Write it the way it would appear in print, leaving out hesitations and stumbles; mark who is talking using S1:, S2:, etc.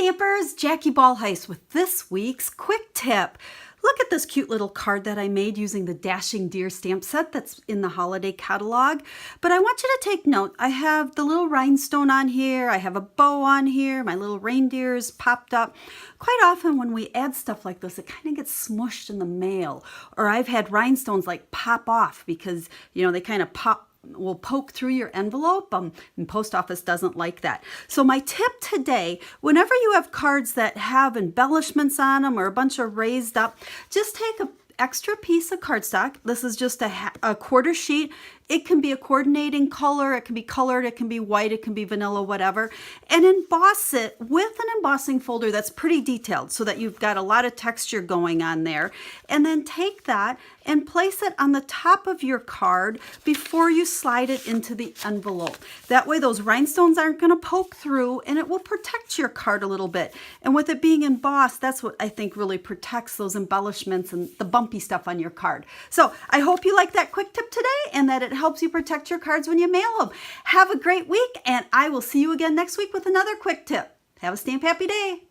S1: Stampers, Jackie Bolhuis with this week's quick tip. Look at this cute little card that I made using the Dashing Deer stamp set that's in the holiday catalog. But I want you to take note. I have the little rhinestone on here. I have a bow on here. My little reindeers popped up. Quite often when we add stuff like this, it kind of gets smushed in the mail. Or I've had rhinestones like pop off because, you know, they kind of will poke through your envelope, and post office doesn't like that. So my tip today, whenever you have cards that have embellishments on them or a bunch of raised up, just take an extra piece of cardstock. This is just a quarter sheet. It can be a coordinating color, it can be colored, it can be white, it can be vanilla, whatever, and emboss it with an embossing folder that's pretty detailed so that you've got a lot of texture going on there. And then take that and place it on the top of your card before you slide it into the envelope. That way those rhinestones aren't going to poke through and it will protect your card a little bit. And with it being embossed, that's what I think really protects those embellishments and the bumpy stuff on your card. So I hope you like that quick tip today and that it helps you protect your cards when you mail them. Have a great week, and I will see you again next week with another quick tip. Have a stamp happy day.